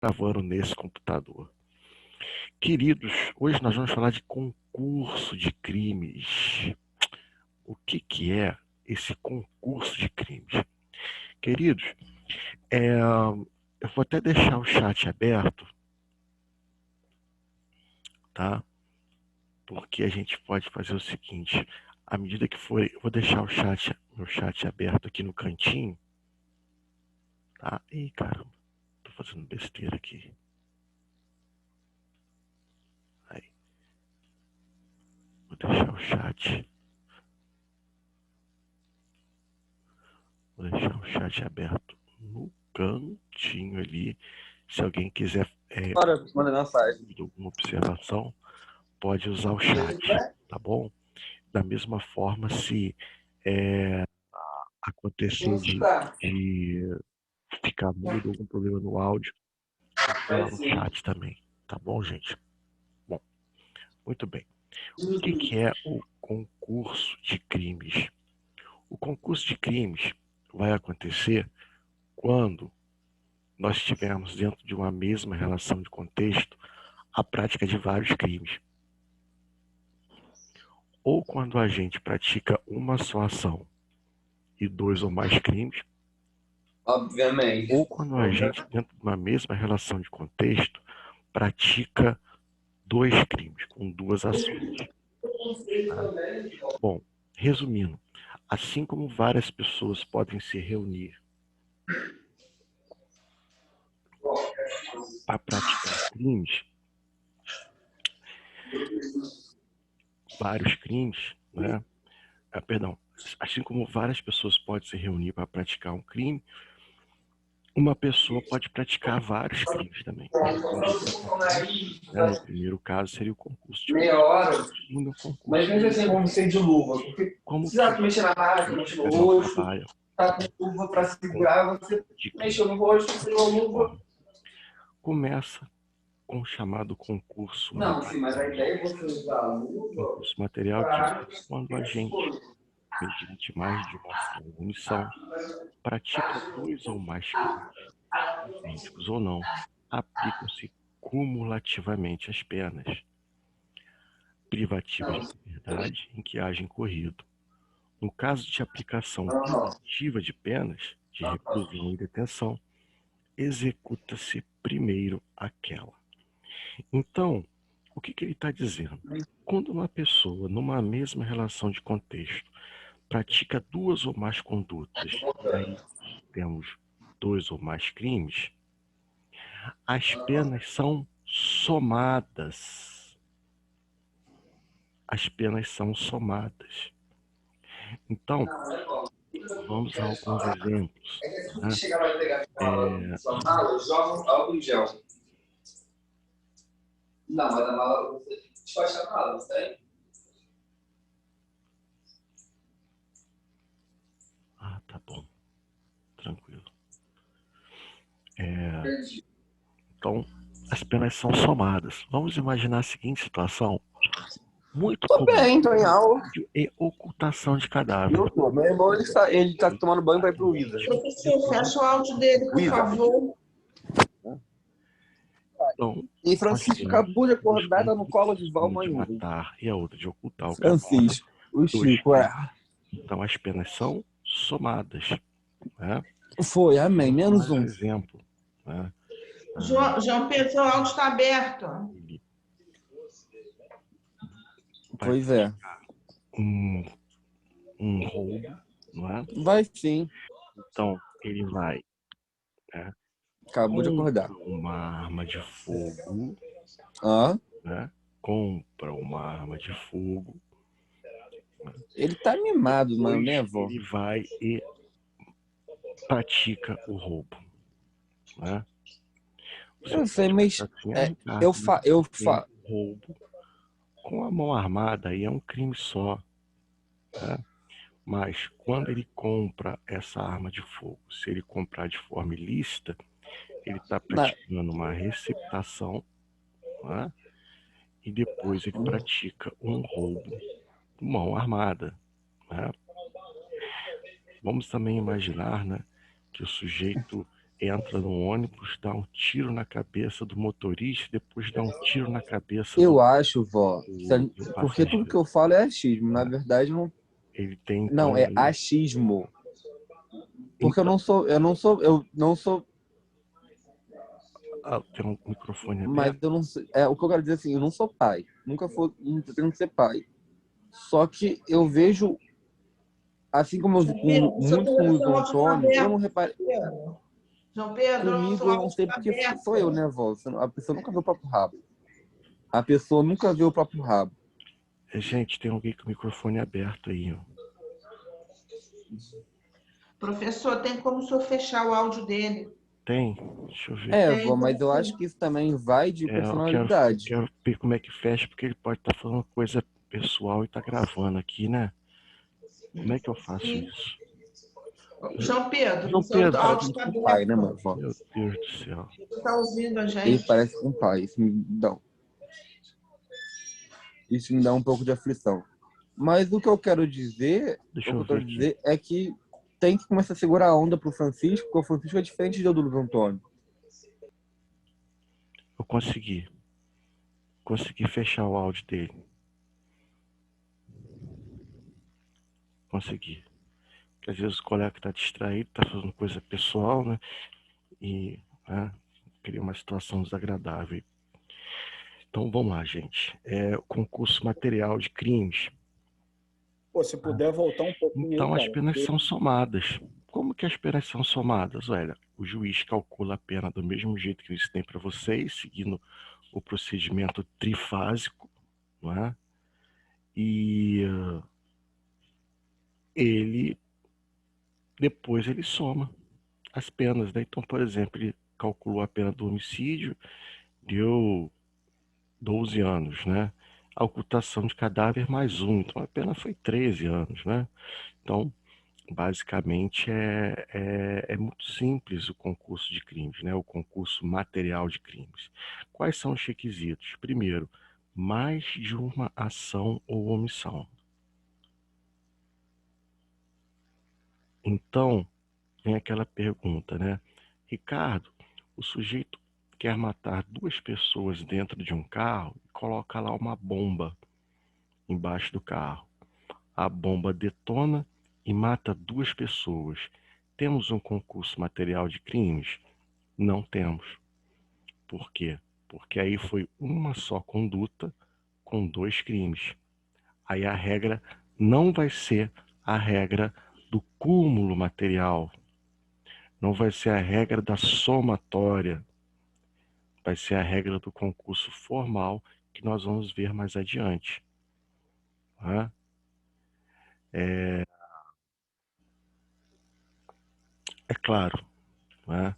gravando nesse computador. Queridos, hoje nós vamos falar de concurso de crimes. O que é esse concurso de crimes? Queridos, eu vou até deixar o chat aberto, tá? Porque a gente pode fazer o seguinte, à medida que for, eu vou deixar meu chat aberto aqui no cantinho, tá? Ih, caramba, tô fazendo besteira aqui. Aí. Vou deixar o chat. Vou deixar o chat aberto no cantinho ali. Se alguém quiser manda mensagem. alguma observação, pode usar o chat, tá bom? Da mesma forma, se acontecer de ficar mudo, algum problema no áudio, vai lá no chat também, tá bom, gente? Bom, muito bem. O que é o concurso de crimes? O concurso de crimes vai acontecer quando nós estivermos dentro de uma mesma relação de contexto a prática de vários crimes. Ou quando a gente pratica uma só ação e 2 ou mais crimes, Obviamente. ou quando a gente, dentro de uma mesma relação de contexto, pratica 2 crimes, com 2 ações. Tá? Bom, resumindo, assim como várias pessoas podem se reunir para praticar crimes, vários crimes, né? Assim como várias pessoas podem se reunir para praticar um crime, uma pessoa pode praticar vários crimes também. No primeiro caso seria o concurso de Meia hora. No segundo concurso. Mas mesmo assim, vamos ser de luva. Porque Como se tu mexer na máquina, mexer no rosto, tá com luva para segurar, você mexeu no rosto, você tirou a luva. Começa com o chamado concurso Não, material. sim, mas a ideia é você usar a luva. Concurso material diz quando a gente, mediante mais de uma ação ou omissão, pratica 2 ou mais crimes, idênticos ou não, aplicam-se cumulativamente as penas privativas de liberdade em que haja incorrido. No caso de aplicação cumulativa de penas, de reclusão e detenção, executa-se primeiro aquela. Então, o que ele está dizendo? Quando uma pessoa, numa mesma relação de contexto, pratica 2 ou mais condutas, e aí temos 2 ou mais crimes, as penas são somadas. As penas são somadas. Então, vamos a alguns exemplos. Né? Chegar lá e pegar a sua mala, joga álcool em gel. Não, mas a mala, você tem que despachar a mala, não tem? Ah, tá bom. Tranquilo. Então, as penas são somadas. Vamos imaginar a seguinte situação. Muito comum. Bem, tô em aula. E ocultação de cadáver. Eu tô. Meu irmão, ele tá tomando banho para ir pro Wizard. Professor, fecha o áudio dele, por favor. Então, E Francisco acabou de acordar, tá no colo de uma de Valmanho. matar e a outra de ocultar o Francisco, o Chico, Então, as penas são somadas. Né? Foi, amém, menos um. Exemplo. Né? João Pedro, seu áudio está aberto. Pois é. Um roubo, não é? Vai sim. Então, ele vai... Né? Acabou de acordar. Uma arma de fogo. Né? Compra uma arma de fogo. Ele tá mimado, mano, né, vó? Ele vai e pratica o roubo. Né? Eu sei, mas roubo com a mão armada aí é um crime só. Né? Mas quando ele compra essa arma de fogo, se ele comprar de forma ilícita, ele está praticando uma receptação, né? E depois ele pratica um roubo com mão armada. Né? Vamos também imaginar, né, que o sujeito entra no ônibus, dá um tiro na cabeça do motorista, depois dá um tiro na cabeça Eu acho, vó, do porque tudo passageiro. que eu falo é achismo. Na verdade, Ele tem, não, então, é aí... achismo. Porque Então... eu não sou. Ah, tem um microfone Mas aberto? eu não sei. O que eu quero dizer assim, eu não sou pai. Nunca fui, não pretendo ser pai. Só que eu vejo, assim como João Pedro, o seu muito com o Luiz telefone está Antônio, eu não aberto. reparei. João Pedro, o Comigo seu eu não áudio sei está porque aberto. sou eu, né, vó? A pessoa nunca viu o próprio rabo. A pessoa nunca viu o próprio rabo. Gente, tem alguém com o microfone aberto aí, ó. Professor, tem como o senhor fechar o áudio dele? Tem? Deixa eu ver. Vó, mas eu Então, acho que isso também vai de Eu personalidade. quero ver como é que fecha, porque ele pode estar falando coisa pessoal e tá gravando aqui, né? Como é que eu faço sim. isso? João Pedro, João o seu Pedro, áudio Parece está com o pai, né, aberto. vó? meu Deus do céu. Você está ouvindo a Ele gente? parece com o pai. Isso me dá um pouco de aflição. Mas o que eu quero dizer, Deixa eu ver aqui. é que tem que começar a segurar a onda pro Francisco, porque o Francisco é diferente do Luiz Antônio. Eu consegui. Consegui fechar o áudio dele. Consegui. Porque às vezes o colega está distraído, está fazendo coisa pessoal, né? E cria uma situação desagradável. Então vamos lá, gente. O concurso material de crimes. Pô, se puder voltar um pouquinho Então aí, as cara. penas são somadas. Como que as penas são somadas? Olha, o juiz calcula a pena do mesmo jeito que eles têm para vocês, seguindo o procedimento trifásico, não é? E depois ele soma as penas, né? Então, por exemplo, ele calculou a pena do homicídio, deu 12 anos, né? A ocultação de cadáver mais um, então a pena foi 13 anos, né? Então, basicamente é muito simples o concurso de crimes, né? O concurso material de crimes. Quais são os requisitos? Primeiro, mais de uma ação ou omissão. Então, vem aquela pergunta, né? Ricardo, o sujeito quer matar duas pessoas dentro de um carro e coloca lá uma bomba embaixo do carro. A bomba detona e mata duas pessoas. Temos um concurso material de crimes? Não temos. Por quê? Porque aí foi uma só conduta com dois crimes. Aí a regra não vai ser a regra do cúmulo material, não vai ser a regra da somatória, vai ser a regra do concurso formal que nós vamos ver mais adiante. Né? É claro, né?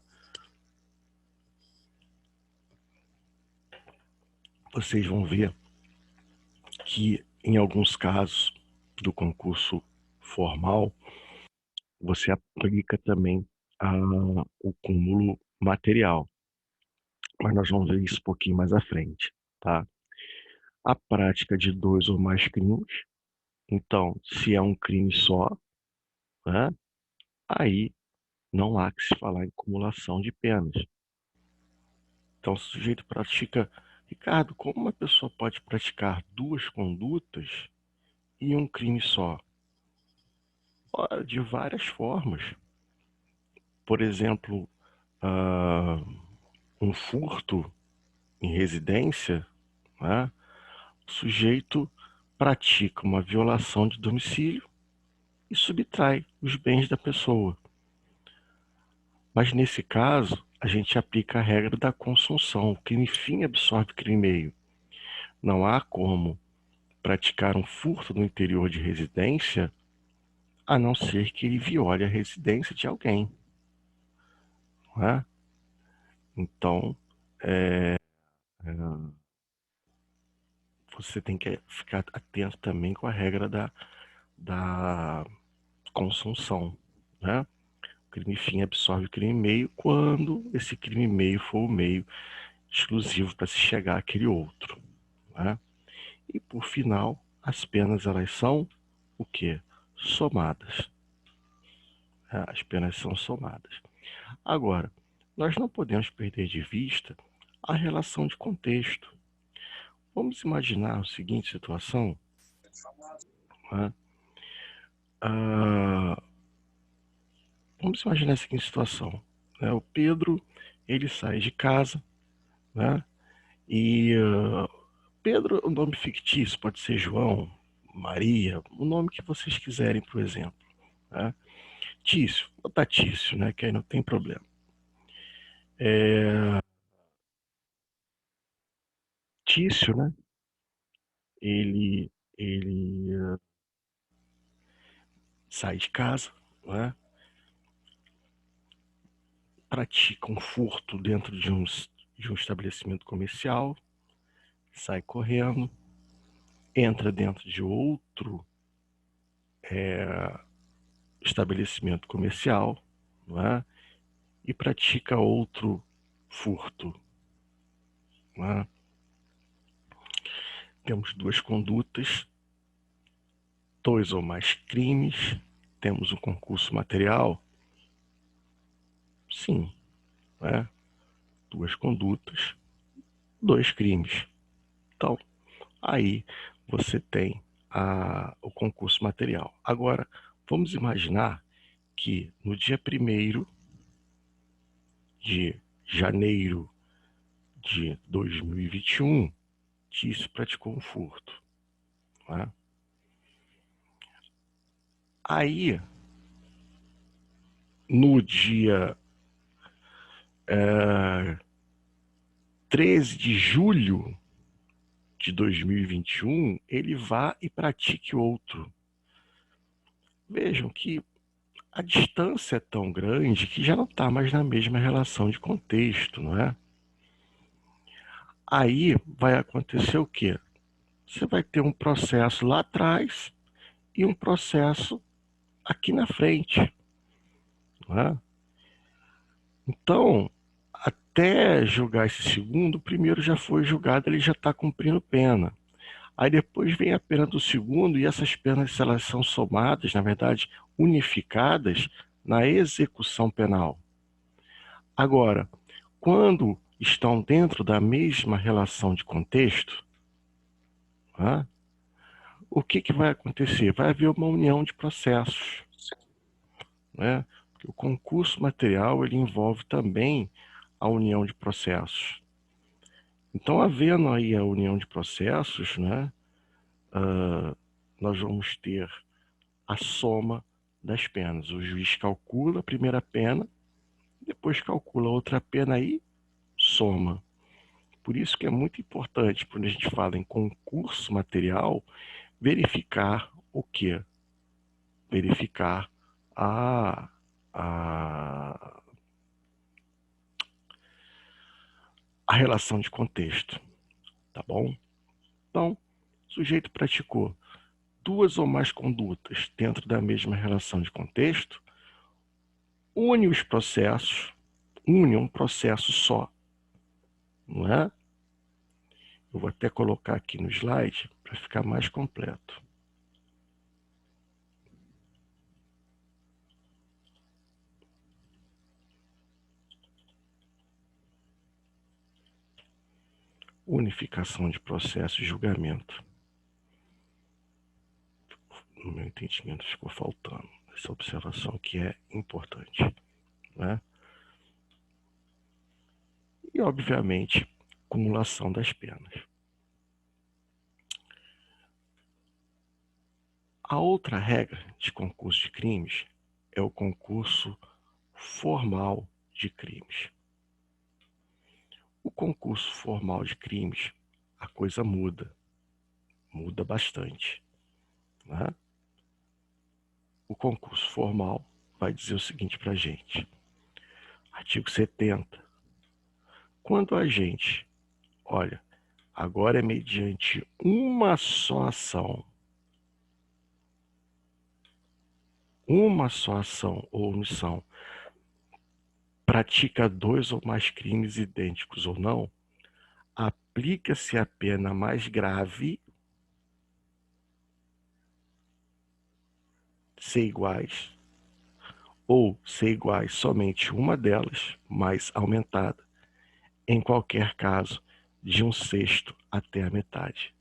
Vocês vão ver que em alguns casos do concurso formal, você aplica também o cúmulo material. Mas nós vamos ver isso um pouquinho mais à frente, tá? A prática de dois ou mais crimes. Então, se é um crime só, né, aí não há que se falar em cumulação de penas. Então, se o sujeito pratica... Ricardo, como uma pessoa pode praticar duas condutas e um crime só? Ora, de várias formas. Por exemplo, um furto em residência, né? O sujeito pratica uma violação de domicílio e subtrai os bens da pessoa. Mas nesse caso, a gente aplica a regra da consunção. O crime fim absorve o crime meio. Não há como praticar um furto no interior de residência a não ser que ele viole a residência de alguém. Não é? Então, você tem que ficar atento também com a regra da consunção, né? O crime fim absorve o crime meio quando esse crime meio for o meio exclusivo para se chegar àquele outro, né? E por final, as penas elas são o quê? Somadas. As penas são somadas. Agora, nós não podemos perder de vista a relação de contexto. Vamos imaginar a seguinte situação, né? Vamos imaginar a seguinte situação, né? O Pedro, ele sai de casa, né? E Pedro é um nome fictício, pode ser João, Maria, o nome que vocês quiserem, por exemplo, né? Tício, vou botar Tício, né? Que aí não tem problema. Tício, né? Ele sai de casa, né? Pratica um furto dentro de um estabelecimento comercial, sai correndo, entra dentro de outro estabelecimento comercial, não é? E pratica outro furto. Não é? Temos duas condutas, dois ou mais crimes, temos um concurso material? Sim, não é? Duas condutas, dois crimes. Então, aí você tem o concurso material. Agora, vamos imaginar que no dia 1º de janeiro de 2021, Tício praticou um furto. Né? Aí, no dia 13 de julho de 2021, ele vá e pratique outro. Vejam que a distância é tão grande que já não está mais na mesma relação de contexto, não é? Aí vai acontecer o quê? Você vai ter um processo lá atrás e um processo aqui na frente, não é? Então, até julgar esse segundo, o primeiro já foi julgado, ele já está cumprindo pena. Aí depois vem a pena do segundo e essas penas elas são somadas, na verdade, unificadas na execução penal. Agora, quando estão dentro da mesma relação de contexto, né, o que vai acontecer? Vai haver uma união de processos, né? Porque o concurso material ele envolve também a união de processos. Então, havendo aí a união de processos, né, nós vamos ter a soma das penas. O juiz calcula a primeira pena, depois calcula outra pena e soma. Por isso que é muito importante, quando a gente fala em concurso material, verificar o quê? Verificar a relação de contexto, tá bom? Então, o sujeito praticou duas ou mais condutas dentro da mesma relação de contexto, une os processos, une um processo só, não é? Eu vou até colocar aqui no slide para ficar mais completo. Unificação de processo e julgamento. No meu entendimento ficou faltando essa observação que é importante, né? E, obviamente, cumulação das penas. A outra regra de concurso de crimes é o concurso formal de crimes. O concurso formal de crimes, a coisa muda bastante, né? O concurso formal vai dizer o seguinte para a gente, artigo 70, quando a gente, olha, agora é mediante uma só ação ou omissão, pratica dois ou mais crimes idênticos ou não, aplica-se a pena mais grave, ser iguais, ou ser iguais somente uma delas, mais aumentada, em qualquer caso, de 1/6 até a metade.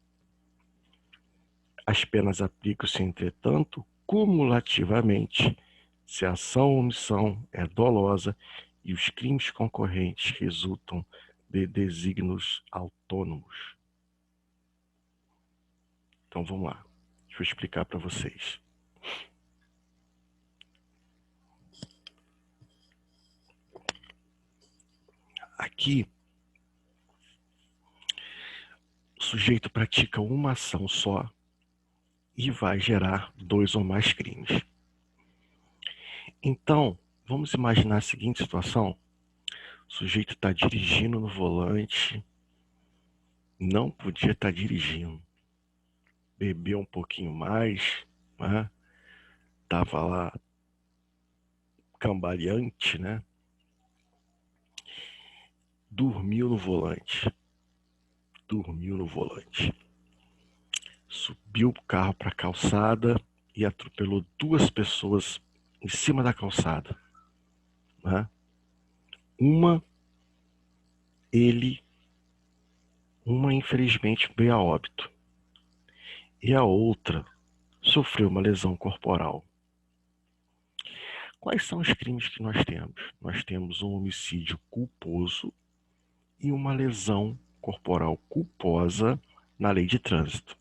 As penas aplicam-se, entretanto, cumulativamente, se a ação ou omissão é dolosa e os crimes concorrentes resultam de desígnios autônomos. Então vamos lá, deixa eu explicar para vocês. Aqui, o sujeito pratica uma ação só e vai gerar 2 ou mais crimes. Então, vamos imaginar a seguinte situação. O sujeito está dirigindo no volante, não podia estar dirigindo. Bebeu um pouquinho mais, né? Tava lá cambaleante, né? Dormiu no volante. Subiu o carro para a calçada e atropelou 2 pessoas em cima da calçada, né? Uma infelizmente veio a óbito e a outra sofreu uma lesão corporal. Quais são os crimes que nós temos? Nós temos um homicídio culposo e uma lesão corporal culposa na lei de trânsito.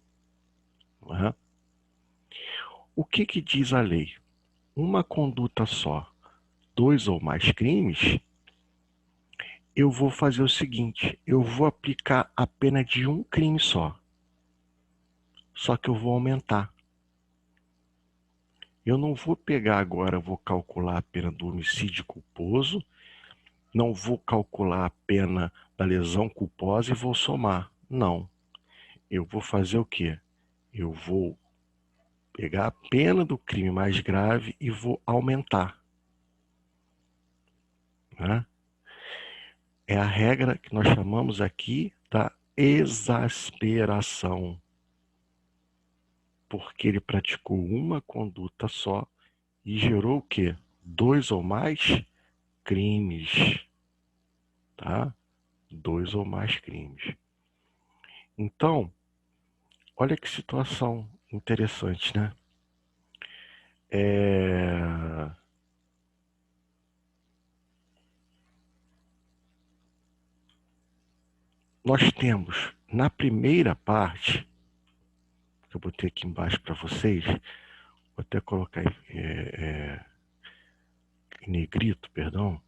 Não é? O que diz a lei? Uma conduta só, 2 ou mais crimes, eu vou fazer o seguinte, eu vou aplicar a pena de um crime só que eu vou aumentar. Eu não vou pegar agora, vou calcular a pena do homicídio culposo, não vou calcular a pena da lesão culposa e vou somar. Não. Eu vou fazer o quê? Eu vou pegar a pena do crime mais grave e vou aumentar. Né? É a regra que nós chamamos aqui da exasperação. Porque ele praticou uma conduta só e gerou o quê? 2 ou mais crimes. Tá? 2 ou mais crimes. Então, olha que situação interessante, né? Nós temos, na primeira parte, que eu botei aqui embaixo para vocês, vou até colocar em negrito, perdão.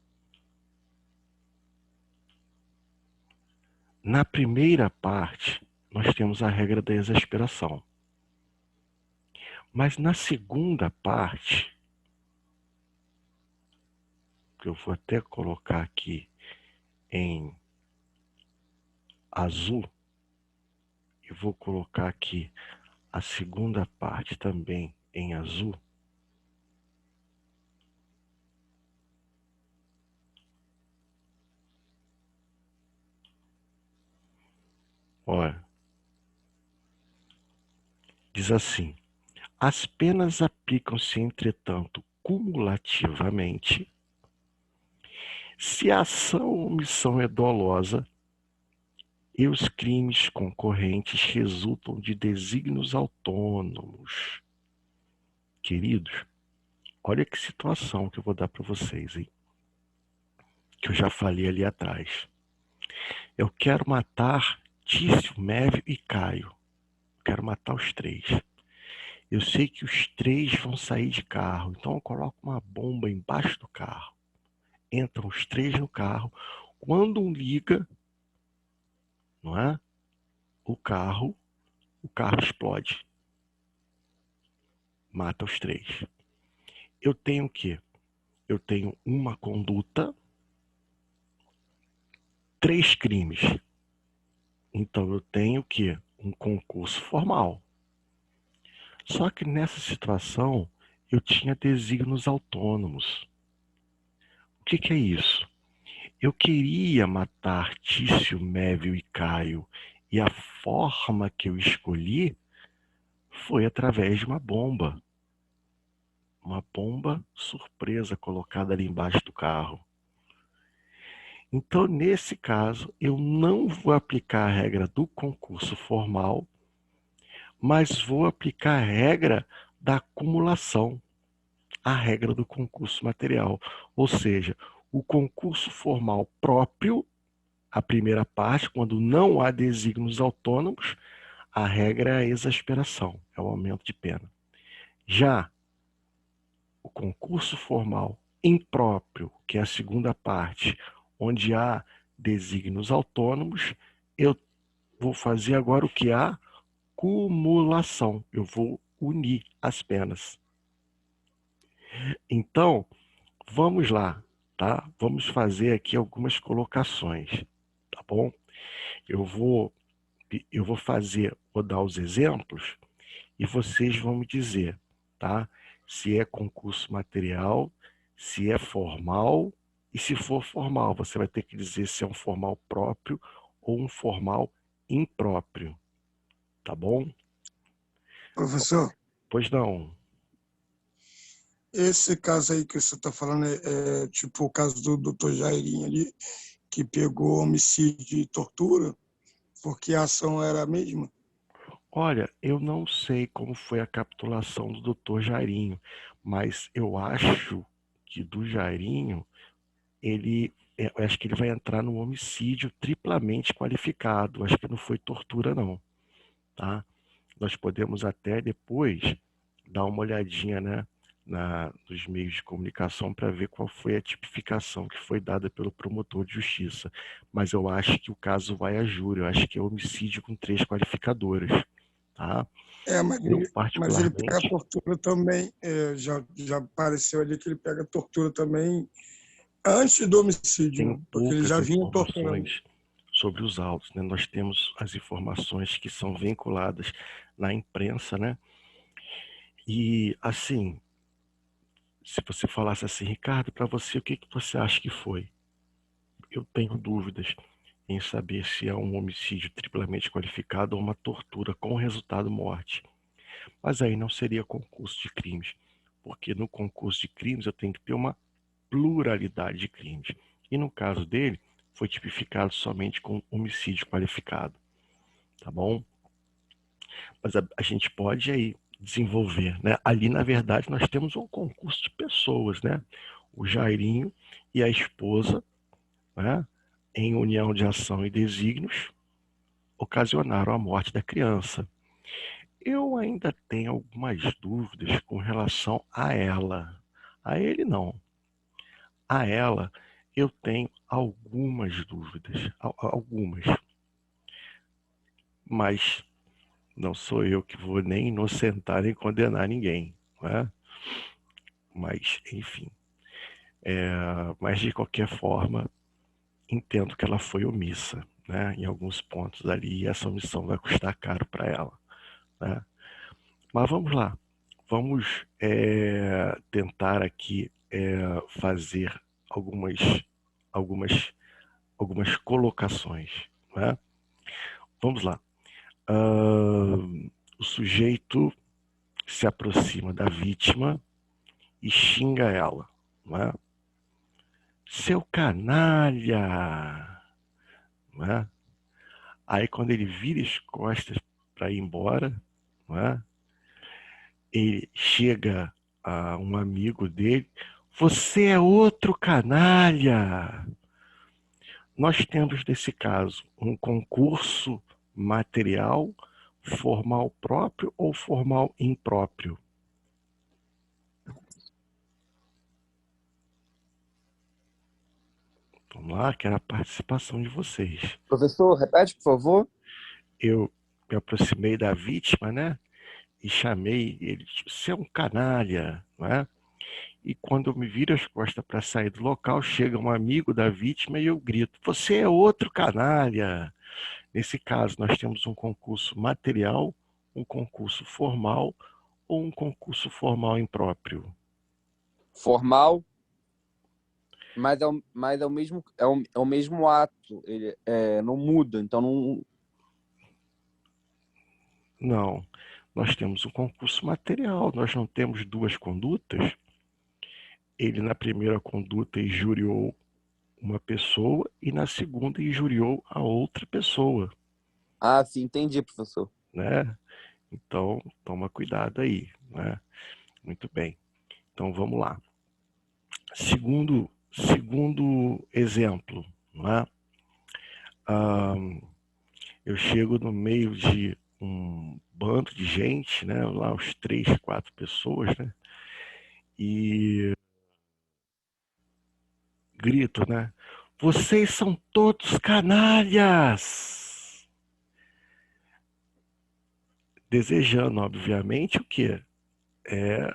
Na primeira parte, nós temos a regra da exasperação. Mas na segunda parte, que eu vou até colocar aqui em azul, e vou colocar aqui a segunda parte também em azul. Olha, diz assim: as penas aplicam-se, entretanto, cumulativamente, se a ação ou omissão é dolosa e os crimes concorrentes resultam de desígnios autônomos. Queridos, olha que situação que eu vou dar para vocês, hein? Que eu já falei ali atrás. Eu quero matar Tício, Mévio e Caio. Eu quero matar os 3. Eu sei que os 3 vão sair de carro, então eu coloco uma bomba embaixo do carro. Entram os 3 no carro. Quando um liga, não é? O carro explode. Mata os 3. Eu tenho o quê? Eu tenho uma conduta, 3 crimes. Então eu tenho o quê? Um concurso formal. Só que nessa situação eu tinha desígnios autônomos. O que é isso? Eu queria matar Tício, Mévio e Caio, e a forma que eu escolhi foi através de uma bomba. uma bomba surpresa colocada ali embaixo do carro. Então, nesse caso, eu não vou aplicar a regra do concurso formal, mas vou aplicar a regra da acumulação, a regra do concurso material. Ou seja, o concurso formal próprio, a primeira parte, quando não há desígnios autônomos, a regra é a exasperação, é o aumento de pena. Já o concurso formal impróprio, que é a segunda parte, onde há desígnios autônomos, eu vou fazer agora o que há? Cumulação. Eu vou unir as penas. Então, vamos lá, tá? Vamos fazer aqui algumas colocações, tá bom? Eu vou vou dar os exemplos e vocês vão me dizer, tá? Se é concurso material, se é formal, e se for formal, você vai ter que dizer se é um formal próprio ou um formal impróprio, tá bom? Professor, Pois não. esse caso aí que você está falando é tipo o caso do doutor Jairinho ali, que pegou homicídio e tortura, porque a ação era a mesma? Olha, eu não sei como foi a capitulação do doutor Jairinho, mas eu acho que do Jairinho, eu acho que ele vai entrar no homicídio triplamente qualificado. Acho que não foi tortura, não, tá? Nós podemos até depois dar uma olhadinha, né, nos meios de comunicação para ver qual foi a tipificação que foi dada pelo promotor de justiça. Mas eu acho que o caso vai a júri, eu acho que é homicídio com 3 qualificadoras, tá? Mas ele pega a tortura também, já apareceu ali que ele pega a tortura também antes do homicídio, porque ele já vinha torturando. Sobre os autos, né? Nós temos as informações que são vinculadas na imprensa, né? E, assim, se você falasse assim, Ricardo, para você, o que você acha que foi? Eu tenho dúvidas em saber se é um homicídio triplamente qualificado ou uma tortura com resultado morte. Mas aí não seria concurso de crimes, porque no concurso de crimes eu tenho que ter uma pluralidade de crimes. E no caso dele, foi tipificado somente com homicídio qualificado, tá bom? Mas a gente pode aí desenvolver, né? Ali, na verdade, nós temos um concurso de pessoas, né? O Jairinho e a esposa, né? Em união de ação e desígnios, ocasionaram a morte da criança. Eu ainda tenho algumas dúvidas com relação a ela. A ele, não. A ela, eu tenho algumas dúvidas, algumas. Mas não sou eu que vou nem inocentar nem condenar ninguém, né? Mas, enfim. Mas, de qualquer forma, entendo que ela foi omissa, né? Em alguns pontos ali, e essa omissão vai custar caro para ela, né? Mas vamos lá. Vamos tentar aqui fazer algumas, algumas colocações, né? Vamos lá. O sujeito se aproxima da vítima e xinga ela, né? Seu canalha! Né? Aí quando ele vira as costas para ir embora, né? Ele chega a um amigo dele, você é outro canalha! Nós temos, nesse caso, um concurso material, formal próprio ou formal impróprio? Vamos lá, quero a participação de vocês. Professor, repete, por favor. Eu me aproximei da vítima, né? E chamei ele, você é um canalha, não é? E quando eu me viro as costas para sair do local, chega um amigo da vítima e eu grito, você é outro canalha. Nesse caso, nós temos um concurso material, um concurso formal ou um concurso formal impróprio? Formal, mas é o mesmo ato, ele não muda, então não. Não, nós temos um concurso material, nós não temos duas condutas. Ele, na primeira conduta, injuriou uma pessoa e na segunda injuriou a outra pessoa. Ah, sim, entendi, professor. Né? Então, toma cuidado aí. Né? Muito bem. Então, vamos lá. Segundo exemplo, né? Eu chego no meio de um bando de gente, né? Lá uns 3, 4 pessoas, né? E grito, né? Vocês são todos canalhas! Desejando, obviamente, o quê? É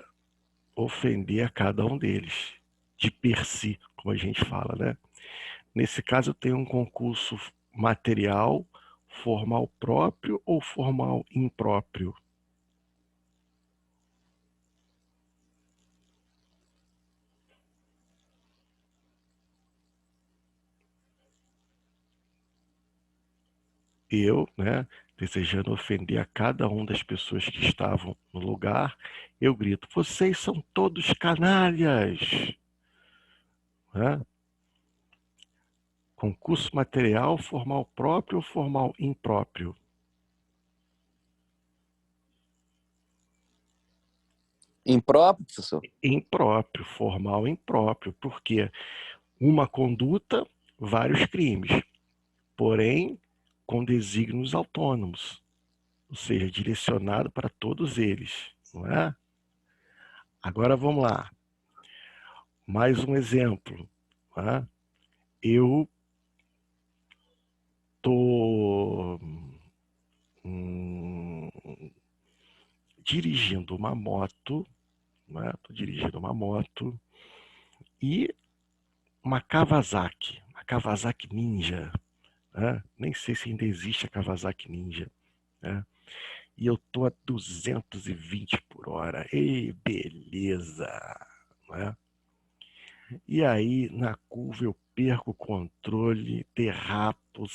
ofender a cada um deles, de per si, como a gente fala, né? Nesse caso, eu tenho um concurso material, formal próprio ou formal impróprio? Eu, né, desejando ofender a cada uma das pessoas que estavam no lugar, eu grito: vocês são todos canalhas! Né? Concurso material, formal próprio ou formal impróprio? Impróprio, professor? Impróprio, formal impróprio, porque uma conduta, vários crimes, porém com desígnios autônomos, ou seja, direcionado para todos eles, não é? Agora vamos lá. Mais um exemplo. Né? Eu estou dirigindo uma moto, né? Tô dirigindo uma moto e uma Kawasaki Ninja, né? Nem sei se ainda existe a Kawasaki Ninja, né? E eu tô a 220 por hora. Ei, beleza, né? E aí, na curva, eu perco o controle, derrapo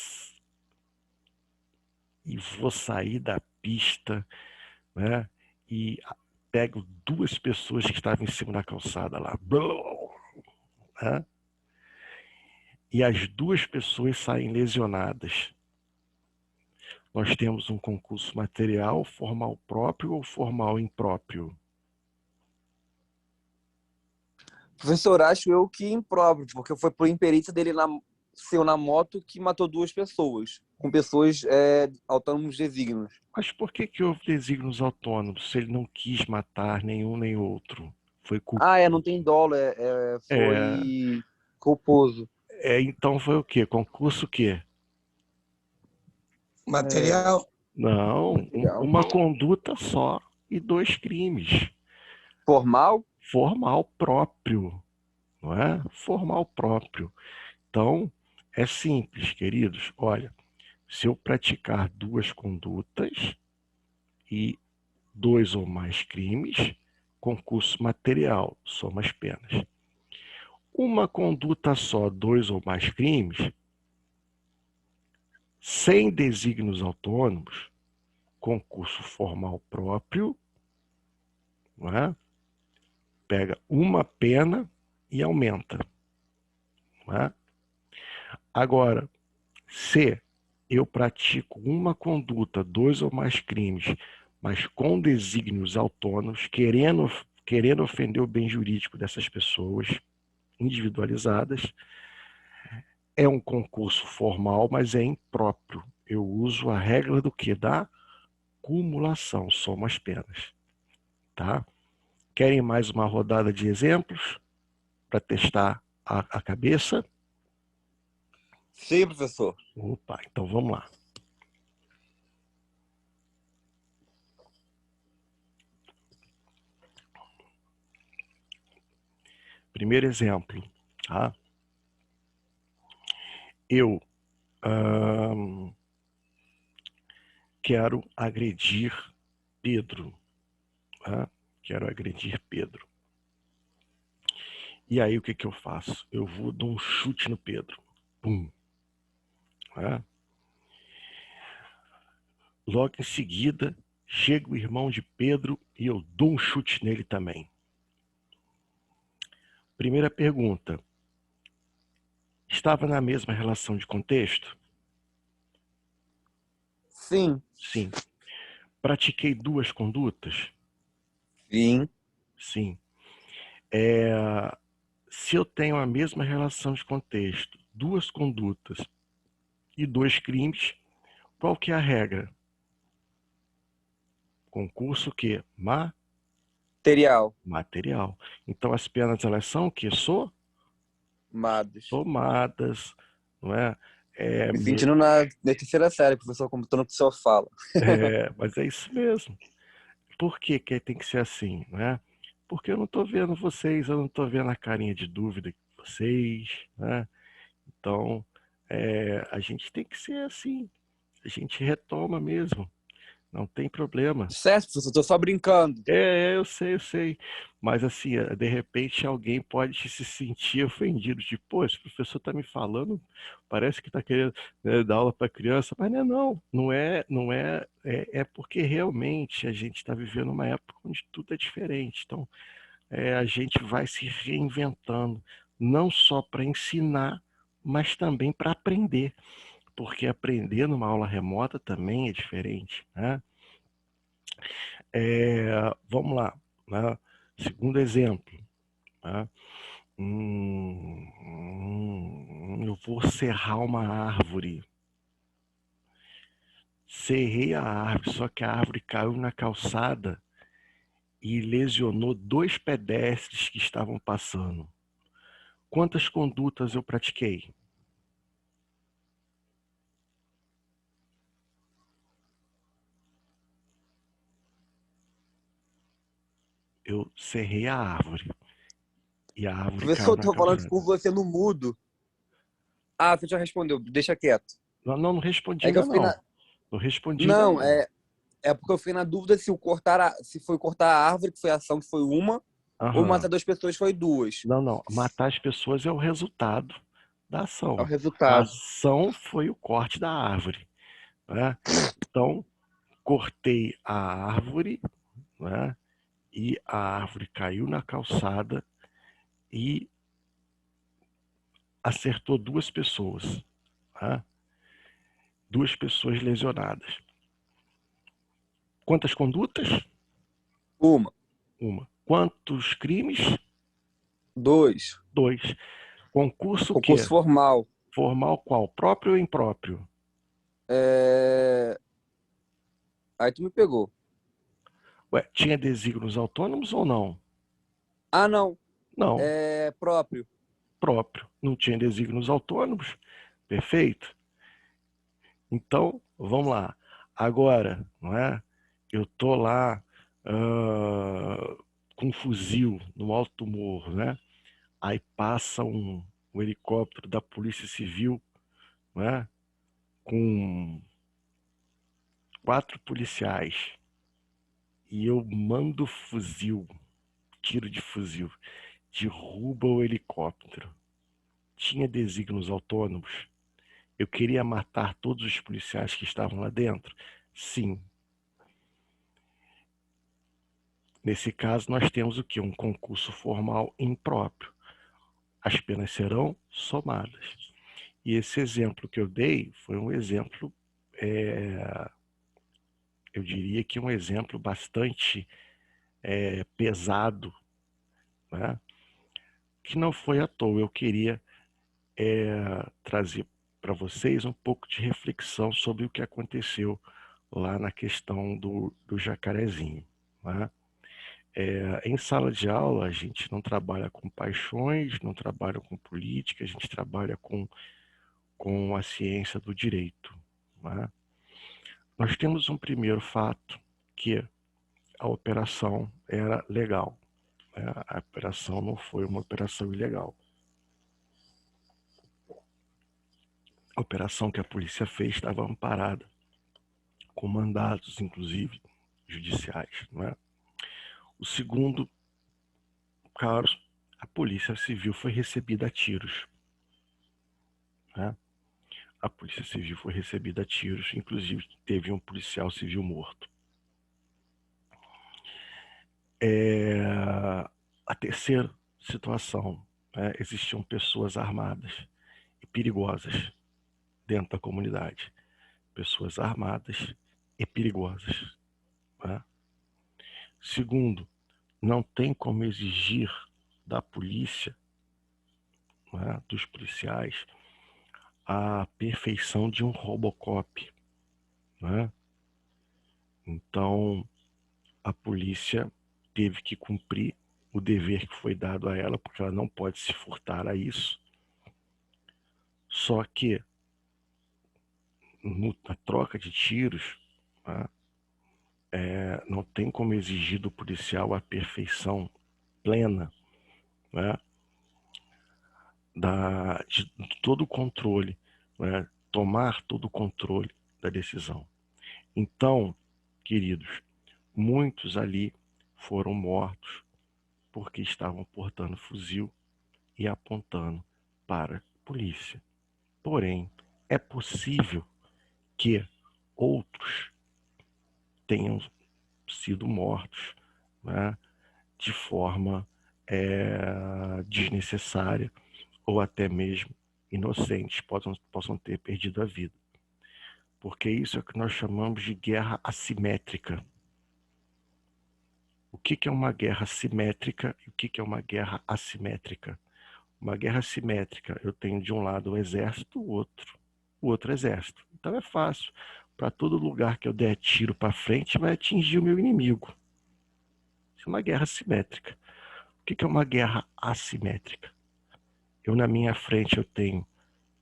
e vou sair da pista, né? E pego duas pessoas que estavam em cima da calçada lá. Né? E as duas pessoas saem lesionadas. Nós temos um concurso material, formal próprio ou formal impróprio? Professor, acho eu que impróprio, porque foi por imperícia dele seu na moto que matou duas pessoas, com pessoas autônomos desígnios. Mas por que houve desígnios autônomos se ele não quis matar nenhum nem outro? Foi culposo. Ah, não tem dolo, foi culposo. Então foi o quê? Concurso o quê? Material? Não, Material. uma conduta só e dois crimes. Formal? Formal próprio, não é? Formal próprio. Então, é simples, queridos. Olha, se eu praticar duas condutas e dois ou mais crimes, concurso material, soma as penas. Uma conduta só, dois ou mais crimes, sem desígnios autônomos, concurso formal próprio, não é? Pega uma pena e aumenta. Não é? Agora, se eu pratico uma conduta, dois ou mais crimes, mas com desígnios autônomos, querendo ofender o bem jurídico dessas pessoas individualizadas, é um concurso formal, mas é impróprio. Eu uso a regra do quê? Da cumulação, soma as penas. Tá? Querem mais uma rodada de exemplos para testar a cabeça? Sim, professor. Opa, então vamos lá. Primeiro exemplo, tá? Eu quero agredir Pedro. Tá? Quero agredir Pedro. E aí o que eu faço? Eu vou dar um chute no Pedro. Pum. Tá? Logo em seguida, Chega o irmão de Pedro e eu dou um chute nele também. Primeira pergunta. Estava na mesma relação de contexto? Sim. Sim. Pratiquei duas condutas? Sim. Sim. Se eu tenho a mesma relação de contexto, duas condutas e dois crimes, qual que é a regra? Concurso o quê? Material. Então as penas elas são o quê? Somadas, não é? Me sentindo na terceira série, professor, como todo o que o senhor fala. Mas é isso mesmo. Por que que tem que ser assim, não é? Porque eu não estou vendo vocês, eu não estou vendo a carinha de dúvida de vocês, né? Então, a gente tem que ser assim. A gente retoma mesmo. Não tem problema. Certo, professor, estou só brincando. Eu sei. Mas assim, de repente alguém pode se sentir ofendido, de, pô, esse professor está me falando, parece que está querendo, né, dar aula para criança, mas não é porque realmente a gente está vivendo uma época onde tudo é diferente. Então, a gente vai se reinventando, não só para ensinar, mas também para aprender, porque aprender numa aula remota também é diferente, né? Vamos lá, né? Segundo exemplo, né? Eu vou serrar uma árvore. Serrei a árvore, só que a árvore caiu na calçada e lesionou dois pedestres que estavam passando. Quantas condutas eu pratiquei? Eu serrei a árvore. E a árvore Professor, caiu na estou falando calçada. com você no mudo. Ah, você já respondeu, deixa quieto. Não respondi É que eu ainda fiquei não. na... Não respondi ainda Não, não. é porque eu fiquei na dúvida se foi cortar a árvore, que foi a ação, que foi uma, ou matar Aham. duas pessoas, foi duas. Não. Matar as pessoas é o resultado da É o ação. A resultado. ação foi o corte da árvore, né? Então, cortei a árvore, né? E a árvore caiu na calçada e acertou duas pessoas, né? Duas pessoas lesionadas. Quantas condutas? Uma. Uma. Quantos crimes? Dois. Dois. Concurso o Concurso quê? formal. Formal qual? Próprio ou impróprio? Aí tu me pegou. Ué, tinha desígnios autônomos ou não? Ah, não. Não, É próprio. próprio. Não tinha desígnios autônomos. Perfeito? Então, vamos lá. Agora, não é? Eu tô lá com um fuzil no alto morro, né? Aí passa um helicóptero da Polícia Civil, né? Com 4 policiais. E eu mando fuzil, tiro de fuzil, derruba o helicóptero. Tinha desígnios autônomos. Eu queria matar todos os policiais que estavam lá dentro? Sim. Nesse caso, nós temos o quê? Um concurso formal impróprio. As penas serão somadas. E esse exemplo que eu dei foi um exemplo, eu diria que um exemplo bastante pesado, né? Que não foi à toa. Eu queria trazer para vocês um pouco de reflexão sobre o que aconteceu lá na questão do jacarezinho, né? Em sala de aula, a gente não trabalha com paixões, não trabalha com política, a gente trabalha com a ciência do direito, né? Nós temos um primeiro fato, que a operação era legal, né? A operação não foi uma operação ilegal. A operação que a polícia fez estava amparada, com mandados, inclusive, judiciais, não é? O segundo caso, a Polícia Civil foi recebida a tiros, né? A Polícia Civil foi recebida a tiros, inclusive teve um policial civil morto. A terceira situação, existiam pessoas armadas e perigosas dentro da comunidade. Pessoas armadas e perigosas. Né? Segundo, não tem como exigir da polícia, né, dos policiais, a perfeição de um Robocop. Né? Então, a polícia teve que cumprir o dever que foi dado a ela, porque ela não pode se furtar a isso. Só que, na troca de tiros, né, não tem como exigir do policial a perfeição plena, né, de todo o controle, né, tomar todo o controle da decisão. Então, queridos, muitos ali foram mortos porque estavam portando fuzil e apontando para a polícia. Porém, é possível que outros tenham sido mortos, né, de forma desnecessária ou até mesmo inocentes, possam ter perdido a vida. Porque isso é o que nós chamamos de guerra assimétrica. O que é uma guerra simétrica e o que é uma guerra assimétrica? Uma guerra assimétrica, eu tenho de um lado o exército, o outro exército. Então é fácil. Para todo lugar que eu der tiro para frente, vai atingir o meu inimigo. Isso é uma guerra simétrica. O que é uma guerra assimétrica? Na minha frente eu tenho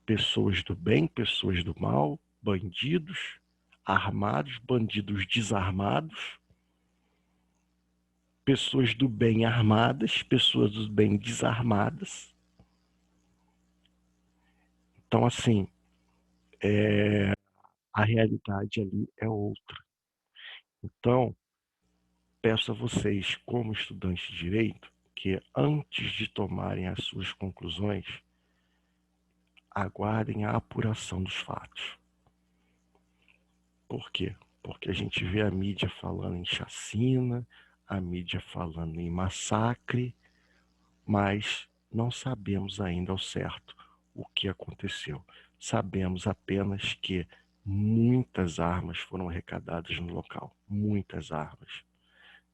pessoas do bem, pessoas do mal, bandidos armados, bandidos desarmados, pessoas do bem armadas, pessoas do bem desarmadas. Então, assim, a realidade ali é outra. Então, peço a vocês, como estudantes de direito, que antes de tomarem as suas conclusões, aguardem a apuração dos fatos. Por quê? Porque a gente vê a mídia falando em chacina, a mídia falando em massacre, mas não sabemos ainda ao certo o que aconteceu. Sabemos apenas que muitas armas foram arrecadadas no local. Muitas armas.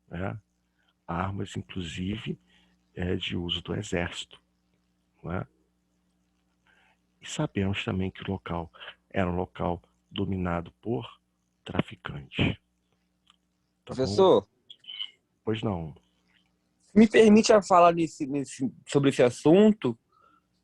Né? Armas, inclusive, de uso do exército. Né? E sabemos também que o local era um local dominado por traficantes. Tá Professor, bom? Pois não. me permite a falar sobre esse assunto.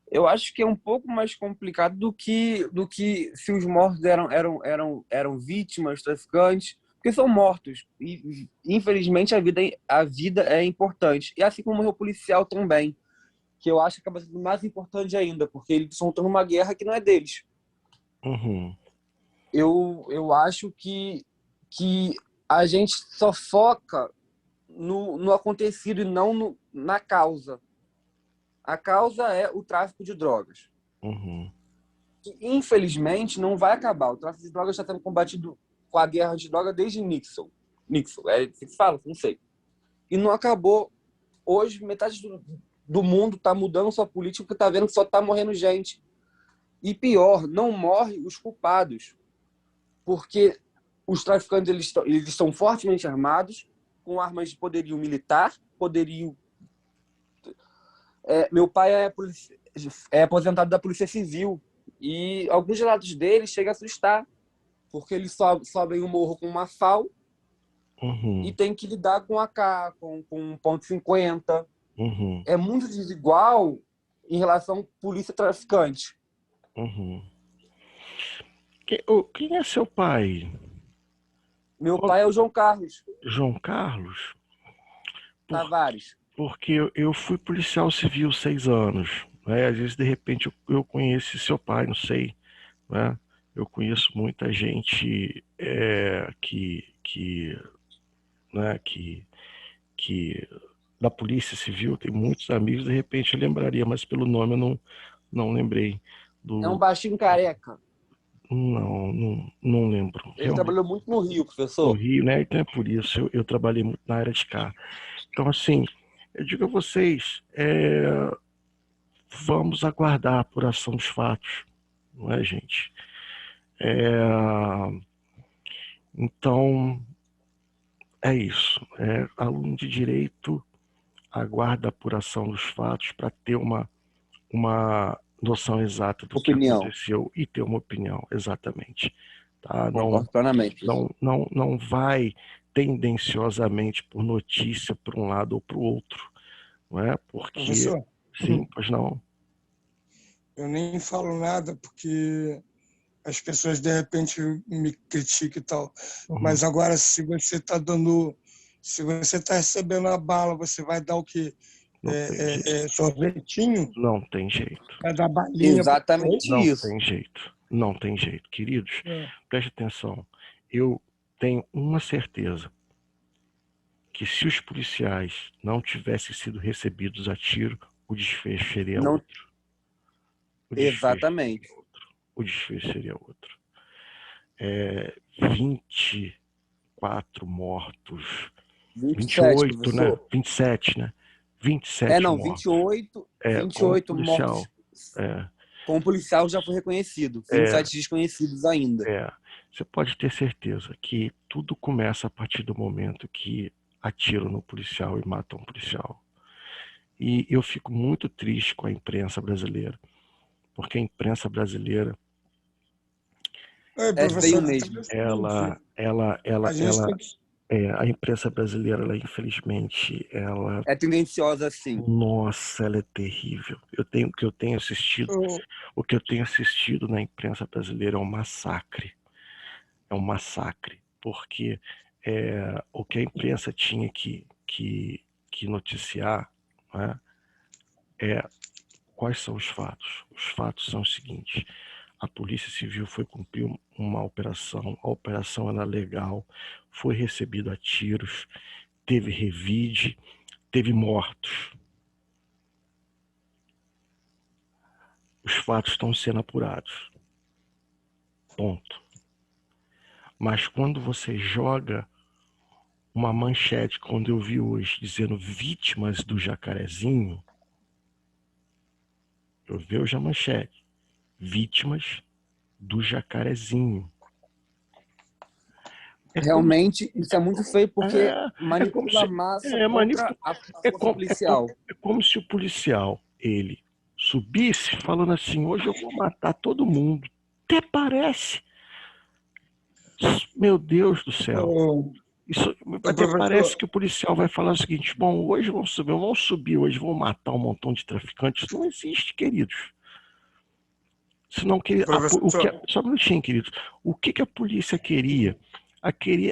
Eu acho que é um pouco mais complicado do que se os mortos eram vítimas, traficantes, porque são mortos. E, infelizmente, a vida é importante. E assim como o policial também, que eu acho que acaba sendo mais importante ainda, porque eles estão lutando uma guerra que não é deles. Uhum. Eu acho que a gente só foca no acontecido e não na causa. A causa é o tráfico de drogas. Uhum. Que, infelizmente, não vai acabar. O tráfico de drogas está sendo combatido com a guerra de drogas desde Nixon. É assim que fala, não sei. E não acabou. Hoje, metade do mundo está mudando sua política porque está vendo que só está morrendo gente. E pior, não morrem os culpados. Porque os traficantes eles estão fortemente armados, com armas de poderio militar, poderio... meu pai é aposentado da Polícia Civil e alguns relatos dele chegam a assustar, porque eles sobem o morro com uma FAL Uhum. e tem que lidar com AK, com um .50. Uhum. É muito desigual em relação à polícia-traficante. Uhum. Quem é seu pai? Meu pai é o João Carlos João Carlos? Tavares. Porque eu fui policial civil 6 anos. Né? Às vezes, de repente, eu conheço seu pai, não sei. Né? Eu conheço muita gente né, que da Polícia Civil, tem muitos amigos, de repente eu lembraria, mas pelo nome eu não lembrei. É um baixinho careca. Não lembro. Ele trabalhou muito no Rio, No professor. Rio, né? Então é por isso, eu trabalhei muito na área de cá. Então, assim, eu digo a vocês, vamos aguardar a apuração dos fatos, não é, gente? Então, é isso. Aluno de direito aguarda a apuração dos fatos para ter uma noção exata do que aconteceu e ter uma opinião, exatamente. Tá? Não vai tendenciosamente por notícia para um lado ou para o outro. Não é? Porque... Professor? Sim, pois não. Eu nem falo nada porque as pessoas de repente me criticam e tal. Mas agora, se você está recebendo a bala, você vai dar o quê? Sorvetinho? Não tem jeito. Vai dar balinha? Exatamente isso. Não tem jeito. Queridos, preste atenção. Eu tenho uma certeza, que se os policiais não tivessem sido recebidos a tiro, o desfecho seria outro. Exatamente. O desfecho seria outro. 24 mortos. 28, professor. né? 27, né? 27 mortos. 28 mortos. Com o policial já foi reconhecido. 27 desconhecidos ainda. Você pode ter certeza que tudo começa a partir do momento que atiram no policial e matam o policial. E eu fico muito triste com a imprensa brasileira, porque a imprensa brasileira a imprensa brasileira, ela, infelizmente, ela é tendenciosa, sim. Nossa, ela é terrível. O que eu tenho assistido na imprensa brasileira é um massacre. É um massacre, porque o que a imprensa tinha que noticiar, né, quais são os fatos. Os fatos são os seguintes: a Polícia Civil foi cumprir uma operação, a operação era legal, foi recebido a tiros, teve revide, teve mortos. Os fatos estão sendo apurados. Ponto. Mas quando você joga uma manchete, quando eu vi hoje, dizendo vítimas do Jacarezinho, eu vejo a manchete, vítimas do Jacarezinho. Realmente, isso é muito feio, porque manipula a massa contra a força policial. É como se o policial, ele subisse falando assim: hoje eu vou matar todo mundo. Até parece. Meu Deus do céu. Isso até parece que o policial vai falar o seguinte: bom, hoje vamos subir, hoje vamos matar um montão de traficantes. Isso não existe, queridos. Senão só um minutinho, queridos. O que a polícia queria?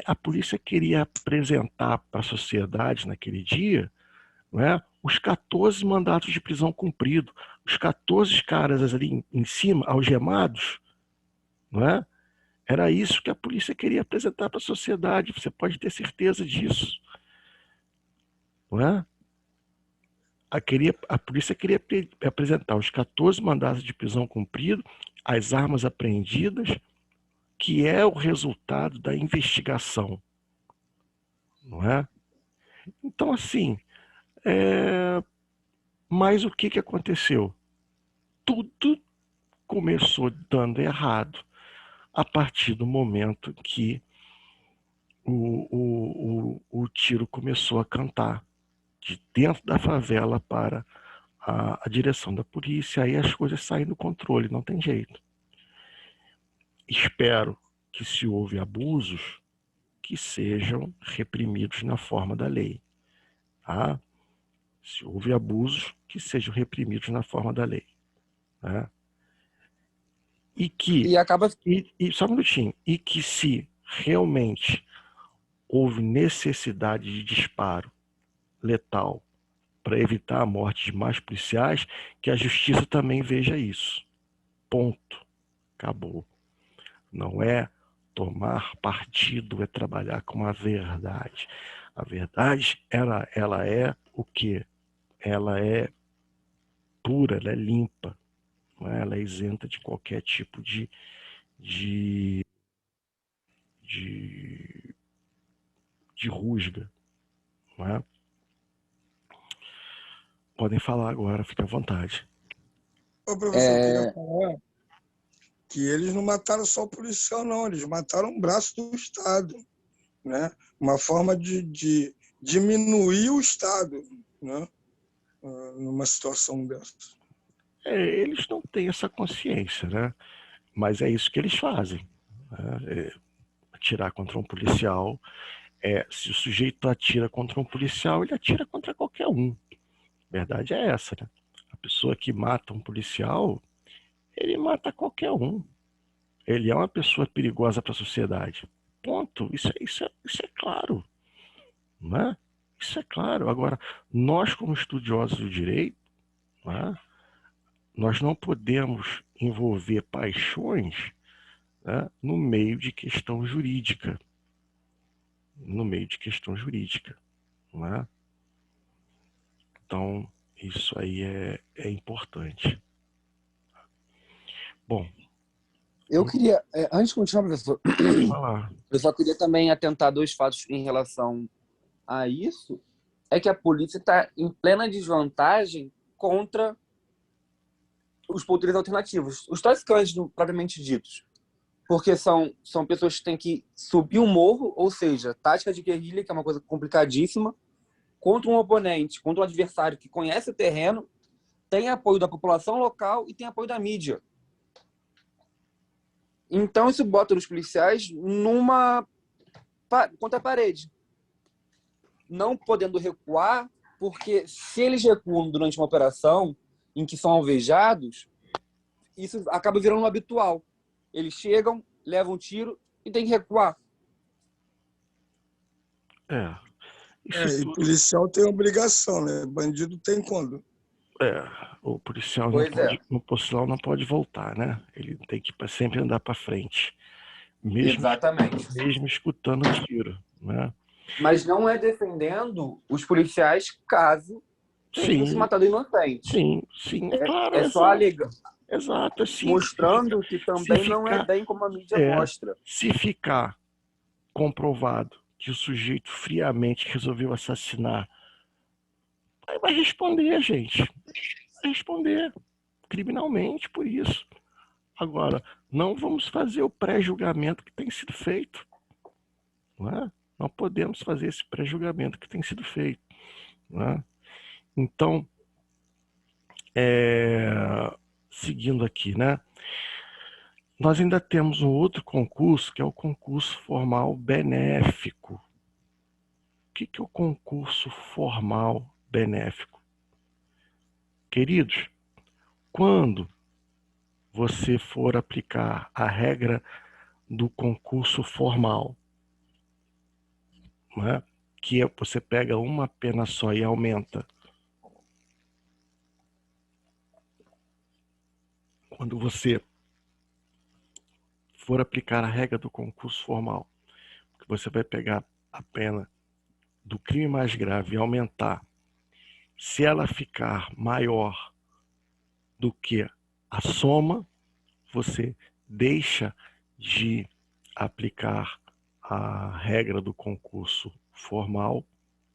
A polícia queria apresentar para a sociedade naquele dia, não é, os 14 mandatos de prisão cumpridos, os 14 caras ali em cima, algemados, não é? Era isso que a polícia queria apresentar para a sociedade, você pode ter certeza disso. Não é? A polícia queria apresentar os 14 mandatos de prisão cumpridos, as armas apreendidas, que é o resultado da investigação. Não é? Então, assim, mas o que aconteceu? Tudo começou dando errado a partir do momento que o tiro começou a cantar de dentro da favela para a direção da polícia, aí as coisas saem do controle, não tem jeito. Espero que, se houve abusos, que sejam reprimidos na forma da lei. Tá? Se houve abusos, que sejam reprimidos na forma da lei. Tá? Só um minutinho. E que, se realmente houve necessidade de disparo letal para evitar a morte de mais policiais, que a justiça também veja isso. Ponto. Acabou. Não é tomar partido, é trabalhar com a verdade. A verdade, ela é o quê? Ela é pura, ela é limpa. Não é? Ela é isenta de qualquer tipo de rusga. Não é? podem falar agora, fique à vontade. Ô, professor, eu queria falar que eles não mataram só o policial, não. Eles mataram um braço do Estado, né? Uma forma de diminuir o Estado, né? Numa situação dessa. Eles não têm essa consciência, né? Mas é isso que eles fazem, né? Atirar contra um policial. Se o sujeito atira contra um policial, ele atira contra qualquer um. A verdade é essa, né? A pessoa que mata um policial, ele mata qualquer um. Ele é uma pessoa perigosa para a sociedade. Ponto. Isso é claro, né? Isso é claro. Agora, nós como estudiosos do direito, né, nós não podemos envolver paixões, né, no meio de questão jurídica. No meio de questão jurídica, né? Então, isso aí é importante. Bom, Eu queria, antes de continuar, professor, pode falar. eu só queria também atentar a dois fatos em relação a isso. É que a polícia está em plena desvantagem contra os poderes alternativos, os traficantes propriamente ditos. Porque são pessoas que têm que subir um morro, ou seja, tática de guerrilha, que é uma coisa complicadíssima, contra um oponente, contra um adversário que conhece o terreno, tem apoio da população local e tem apoio da mídia. Então isso bota os policiais contra a parede, não podendo recuar, porque se eles recuam durante uma operação em que são alvejados, isso acaba virando um habitual. Eles chegam, levam um tiro e tem que recuar. E policial tem obrigação, né? Bandido tem quando? O policial não pode voltar, né? Ele tem que sempre andar para frente. Exatamente. Mesmo escutando o tiro, né? Mas não é defendendo os policiais caso tenham se matado inocentes. Sim, claro. É só alegar. Exato, assim. Mostrando que também não é bem como a mídia mostra. Se ficar comprovado que o sujeito friamente resolveu assassinar, aí vai responder, gente. Vai responder criminalmente por isso. Agora, não vamos fazer o pré-julgamento que tem sido feito. Não é? Não podemos fazer esse pré-julgamento que tem sido feito. Não é? Então, seguindo aqui, né? Nós ainda temos um outro concurso, que é o concurso formal benéfico. O que é o concurso formal benéfico? Queridos, quando você for aplicar a regra do concurso formal, né, que você pega uma pena só e aumenta. Quando você for aplicar a regra do concurso formal, que você vai pegar a pena do crime mais grave e aumentar, se ela ficar maior do que a soma, você deixa de aplicar a regra do concurso formal,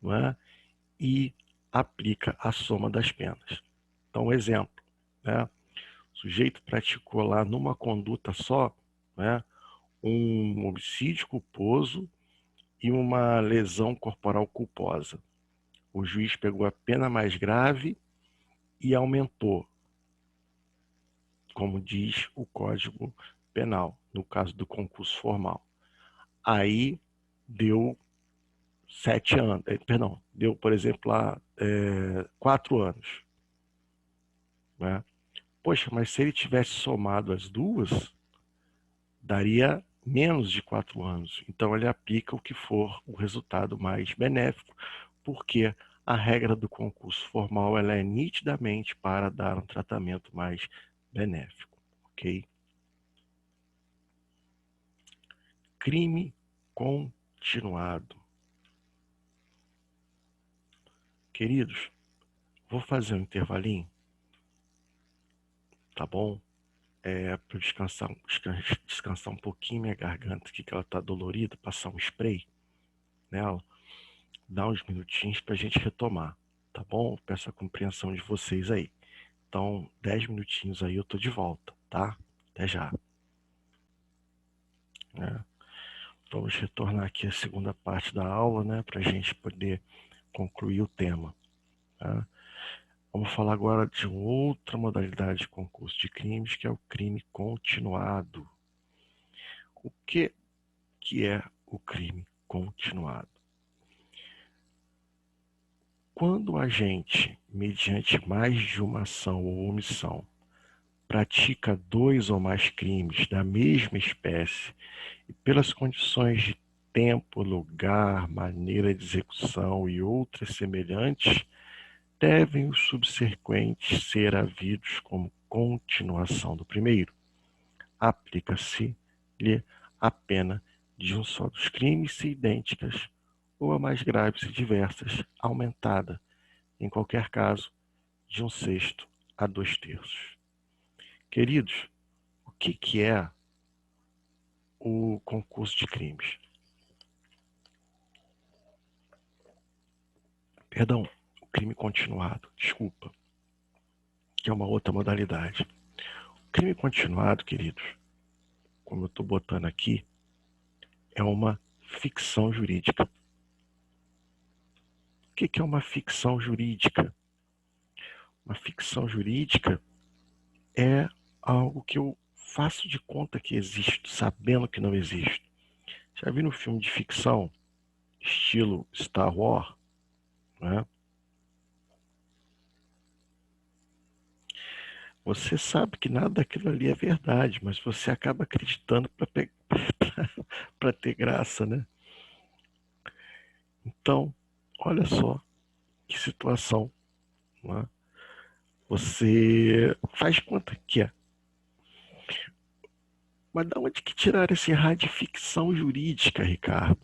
não é? E aplica a soma das penas. Então, exemplo, né? O sujeito praticou lá numa conduta só, né, um homicídio culposo e uma lesão corporal culposa. O juiz pegou a pena mais grave e aumentou, como diz o Código Penal, no caso do concurso formal. Aí deu 7 anos, deu, por exemplo, lá 4 anos. Né? Poxa, mas se ele tivesse somado as duas, daria menos de 4 anos. Então ele aplica o que for o resultado mais benéfico, porque a regra do concurso formal ela é nitidamente para dar um tratamento mais benéfico, ok? Crime continuado. Queridos, vou fazer um intervalinho, tá bom? Para descansar um pouquinho minha garganta, que ela tá dolorida, passar um spray nela, dar uns minutinhos para a gente retomar, tá bom? Peço a compreensão de vocês aí. Então, 10 minutinhos aí eu tô de volta, tá? Até já. Vamos retornar aqui à segunda parte da aula, né? Para a gente poder concluir o tema, tá? Vamos falar agora de uma outra modalidade de concurso de crimes, que é o crime continuado. O que é o crime continuado? Quando a gente, mediante mais de uma ação ou omissão, pratica 2 ou mais crimes da mesma espécie e pelas condições de tempo, lugar, maneira de execução e outras semelhantes, devem os subsequentes ser havidos como continuação do primeiro. Aplica-se-lhe a pena de um só dos crimes se idênticas ou a mais graves e diversas, aumentada, em qualquer caso, de 1/6 a 2/3. Queridos, o que é o concurso de crimes? Perdão, o crime continuado, desculpa, que é uma outra modalidade. O crime continuado, queridos, como eu estou botando aqui, é uma ficção jurídica. O que é uma ficção jurídica? Uma ficção jurídica é algo que eu faço de conta que existe, sabendo que não existe. Já viu no filme de ficção, estilo Star Wars, né? Você sabe que nada daquilo ali é verdade, mas você acaba acreditando para ter graça, né? Então, olha só que situação, né? Você faz conta que é. Mas de onde que tiraram esse raio de ficção jurídica, Ricardo?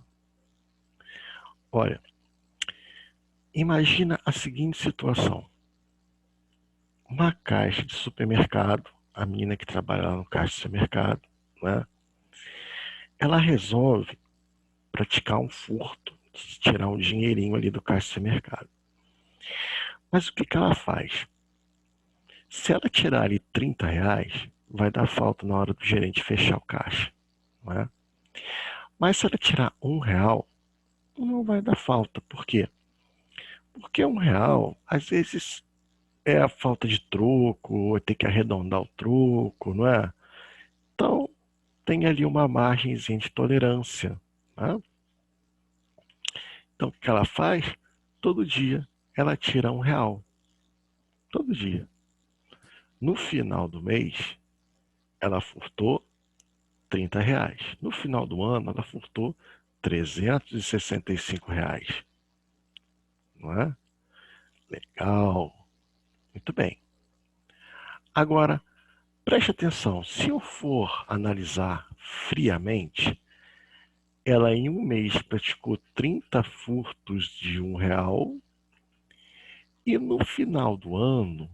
Olha, imagina a seguinte situação. Uma caixa de supermercado, a menina que trabalha lá no caixa de supermercado, né? Ela resolve praticar um furto, tirar um dinheirinho ali do caixa de supermercado. Mas o que ela faz? Se ela tirar ali R$ 30, vai dar falta na hora do gerente fechar o caixa, né? Mas se ela tirar R$ 1, não vai dar falta. Por quê? Porque R$ 1, às vezes, é a falta de troco, ou ter que arredondar o troco, não é? Então, tem ali uma margenzinha de tolerância, né? Então, o que ela faz? Todo dia ela tira R$ 1. Todo dia. No final do mês, ela furtou R$ 30. No final do ano, ela furtou R$ 365. Não é? Legal. Muito bem. Agora, preste atenção. Se eu for analisar friamente, ela em um mês praticou 30 furtos de R$ 1 e no final do ano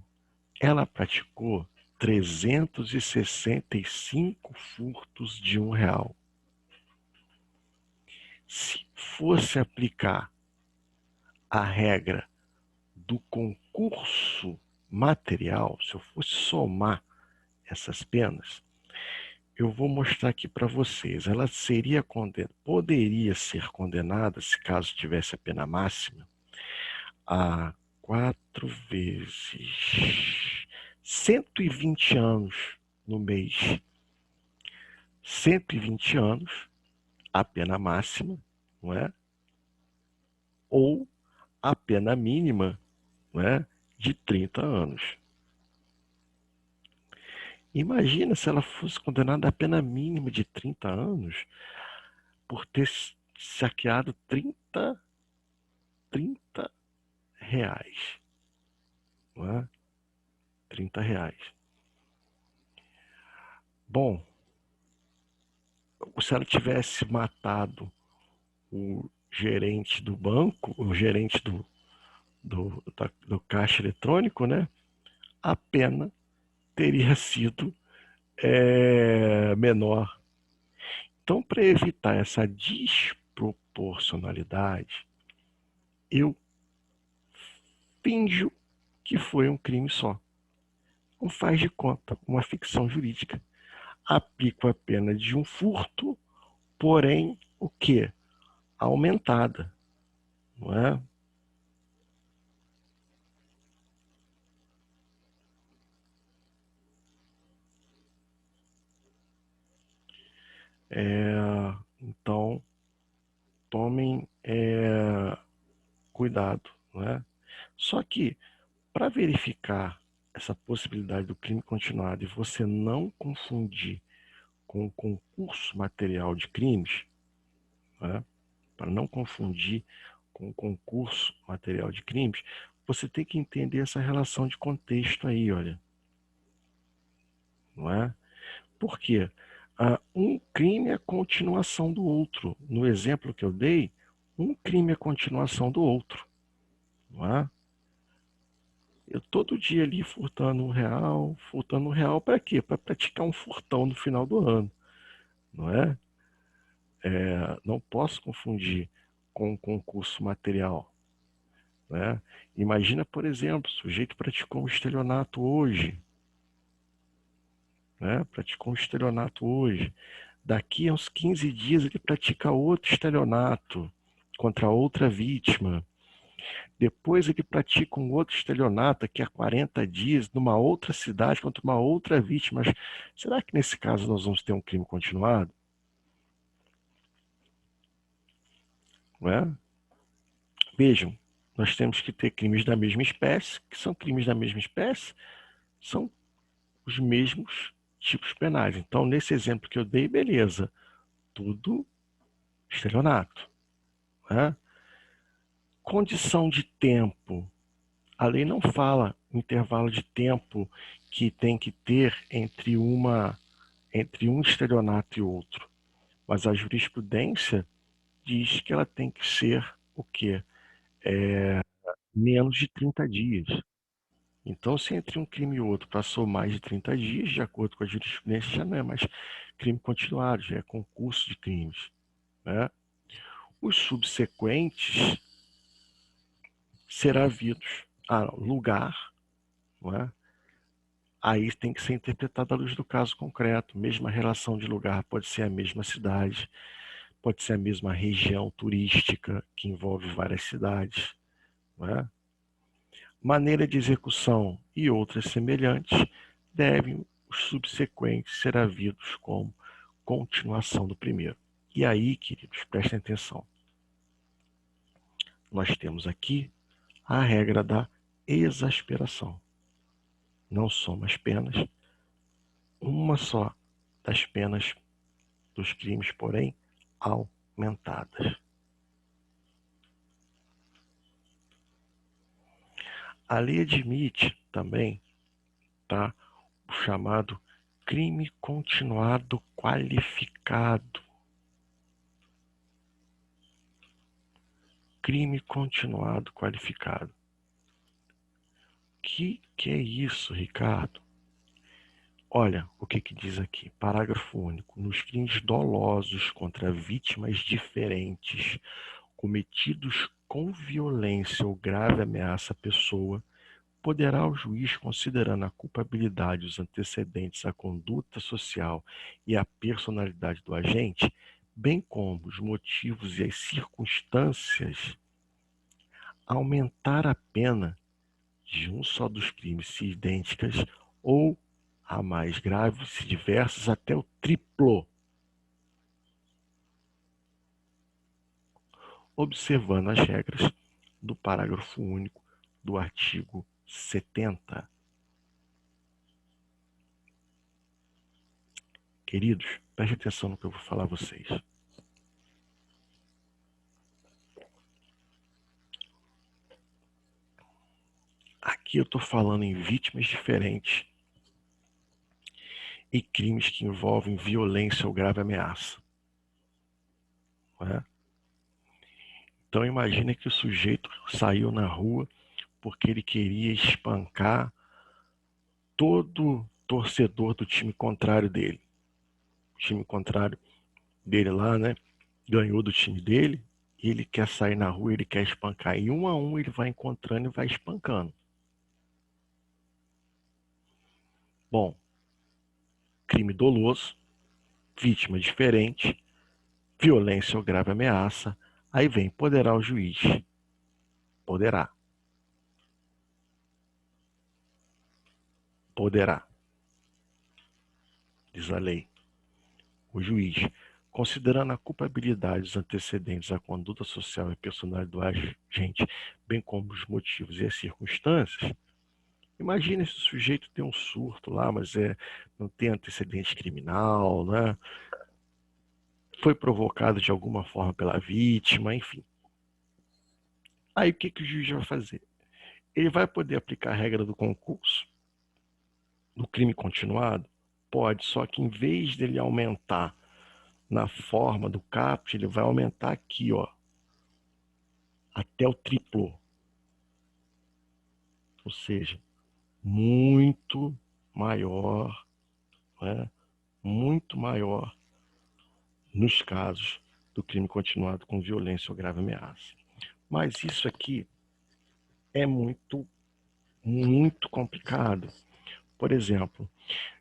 ela praticou 365 furtos de R$ 1. Se fosse aplicar a regra do concurso material, se eu fosse somar essas penas, eu vou mostrar aqui para vocês. Ela poderia ser condenada, se caso tivesse a pena máxima, a 4 vezes 120 anos no mês. 120 anos, a pena máxima, não é? Ou a pena mínima, não é? De 30 anos. Imagina se ela fosse condenada à pena mínima de 30 anos por ter saqueado 30 reais. Não é? 30 reais. Bom, se ela tivesse matado o gerente do banco, o gerente do caixa eletrônico, né? A pena teria sido menor. Então, para evitar essa desproporcionalidade, eu finjo que foi um crime só. Não faz de conta, uma ficção jurídica. Aplico a pena de um furto, porém, o quê? Aumentada, não é? Então, tomem cuidado, não é? Só que, para verificar essa possibilidade do crime continuado e você não confundir com o concurso material de crimes, né? Para não confundir com o concurso material de crimes, você tem que entender essa relação de contexto aí, olha. Não é? Por quê? Um crime é a continuação do outro. No exemplo que eu dei, um crime é a continuação do outro. Não é? Eu todo dia ali furtando R$ 1 para quê? Para praticar um furtão no final do ano. Não é? Não posso confundir com o concurso material. Né? Imagina, por exemplo, o sujeito praticou um estelionato hoje. Né? Praticou um estelionato hoje. Daqui a uns 15 dias ele pratica outro estelionato contra outra vítima. Depois ele pratica um outro estelionato daqui a 40 dias numa outra cidade contra uma outra vítima. Mas será que nesse caso nós vamos ter um crime continuado? Não é? Vejam, nós temos que ter crimes da mesma espécie, que são crimes da mesma espécie, são os mesmos tipos penais. Então, nesse exemplo que eu dei, beleza, tudo estelionato. Né? Condição de tempo. A lei não fala o intervalo de tempo que tem que ter entre um estelionato e outro. Mas a jurisprudência diz que ela tem que ser o quê? Menos de 30 dias. Então, se entre um crime e outro passou mais de 30 dias, de acordo com a jurisprudência, já não é mais crime continuado, já é concurso de crimes. Né? Os subsequentes serão havidos a lugar, não é? Aí tem que ser interpretado à luz do caso concreto. Mesma relação de lugar pode ser a mesma cidade, pode ser a mesma região turística que envolve várias cidades. Não é? Maneira de execução e outras semelhantes devem os subsequentes ser havidos como continuação do primeiro. E aí, queridos, prestem atenção. Nós temos aqui a regra da exasperação. Não soma as penas, uma só das penas dos crimes, porém, aumentadas. A lei admite também, tá, o chamado crime continuado qualificado. Crime continuado qualificado. Que é isso, Ricardo? Olha o que diz aqui, parágrafo único. Nos crimes dolosos contra vítimas diferentes, cometidos com violência ou grave ameaça à pessoa, poderá o juiz, considerando a culpabilidade, os antecedentes, a conduta social e a personalidade do agente, bem como os motivos e as circunstâncias, aumentar a pena de um só dos crimes se idênticas ou a mais graves, se diversas, até o triplo, observando as regras do parágrafo único do artigo 70. Queridos, prestem atenção no que eu vou falar a vocês. Aqui eu estou falando em vítimas diferentes e crimes que envolvem violência ou grave ameaça. Não é? Então imagine que o sujeito saiu na rua porque ele queria espancar todo torcedor do time contrário dele. O time contrário dele lá, né, ganhou do time dele, e ele quer sair na rua, ele quer espancar. E um a um ele vai encontrando e vai espancando. Bom, crime doloso, vítima diferente, violência ou grave ameaça. Aí vem, poderá o juiz. Poderá. Poderá. Diz a lei. O juiz, considerando a culpabilidade dos antecedentes, a conduta social e personalidade do agente, bem como os motivos e as circunstâncias. Imagina se o sujeito tem um surto lá, mas não tem antecedente criminal, né? Foi provocado de alguma forma pela vítima, enfim. Aí o que o juiz vai fazer? Ele vai poder aplicar a regra do concurso, do crime continuado? Pode, só que em vez dele aumentar na forma do caput, ele vai aumentar aqui, ó, até o triplo. Ou seja, muito maior, né? Muito maior nos casos do crime continuado com violência ou grave ameaça. Mas isso aqui é muito complicado. Por exemplo,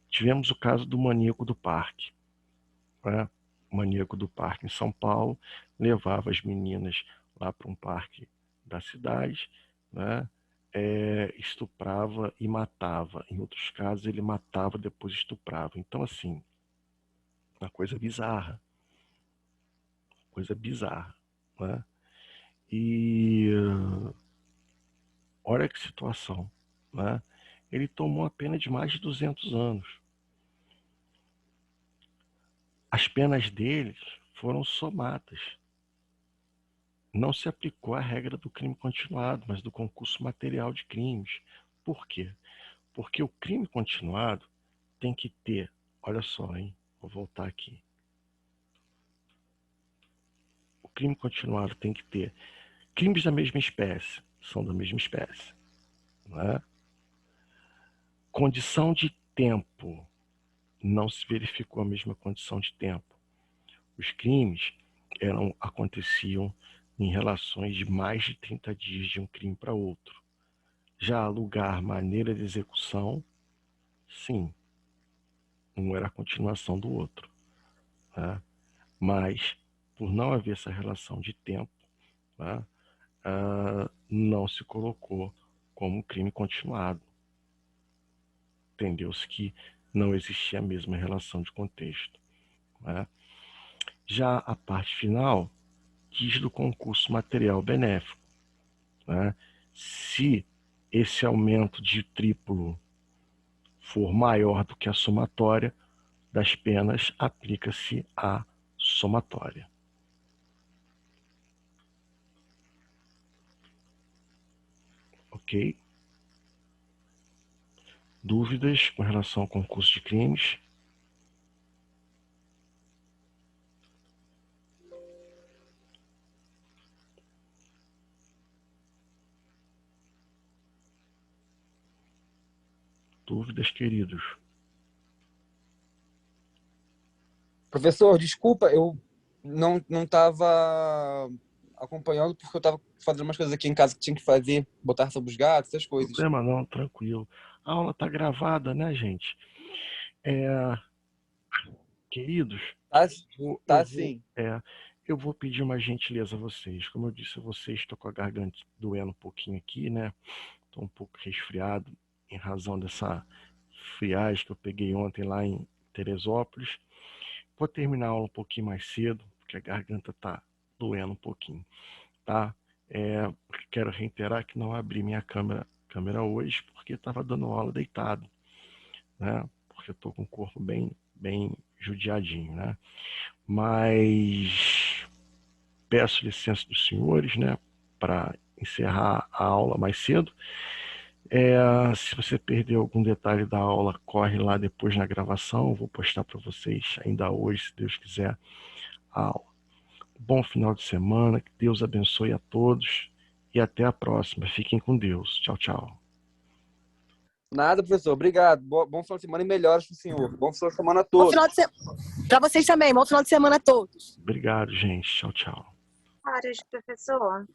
tivemos o caso do maníaco do parque. Né? O maníaco do parque em São Paulo levava as meninas lá para um parque da cidade, né? Estuprava e matava. Em outros casos, ele matava, depois estuprava. Então, assim, uma coisa bizarra. Coisa bizarra. Né? E olha que situação. Né? Ele tomou a pena de mais de 200 anos. As penas deles foram somadas. Não se aplicou a regra do crime continuado, mas do concurso material de crimes. Por quê? Porque o crime continuado tem que ter, olha só, hein? Vou voltar aqui. O crime continuado tem que ter crimes da mesma espécie, são da mesma espécie. Né? Condição de tempo, não se verificou a mesma condição de tempo. Os crimes aconteciam em relações de mais de 30 dias de um crime para outro. Já lugar, maneira de execução, sim, um era a continuação do outro. Tá? Mas, por não haver essa relação de tempo, tá? Não se colocou como crime continuado. Entendeu-se que não existia a mesma relação de contexto. Tá? Já a parte final diz do concurso material benéfico. Né? Se esse aumento de triplo for maior do que a somatória das penas, aplica-se a somatória. Ok? Dúvidas com relação ao concurso de crimes? Dúvidas, queridos? Professor, desculpa, eu não estava acompanhando porque eu estava fazendo umas coisas aqui em casa que tinha que fazer, botar sobre os gatos, essas coisas. Problema não, tranquilo. A aula está gravada, né, gente? Queridos, Sim. Eu vou pedir uma gentileza a vocês. Como eu disse a vocês, estou com a garganta doendo um pouquinho aqui, né? Estou um pouco resfriado em razão dessa friagem que eu peguei ontem lá em Teresópolis. Vou terminar a aula um pouquinho mais cedo, porque a garganta está doendo um pouquinho, tá? Quero reiterar que não abri minha câmera hoje, porque estava dando aula deitado, né? Porque eu estou com o corpo bem judiadinho, né? Mas peço licença dos senhores, né? Para encerrar a aula mais cedo. Se você perdeu algum detalhe da aula, corre lá depois na gravação. Eu vou postar para vocês ainda hoje, se Deus quiser, a aula. Bom final de semana, que Deus abençoe a todos e até a próxima. Fiquem com Deus. Tchau, tchau. Nada, professor. Obrigado. Bom final de semana e melhoras para o senhor. Bom final de semana a todos. Para vocês também. Bom final de semana a todos. Obrigado, gente. Tchau, tchau. horas, professor?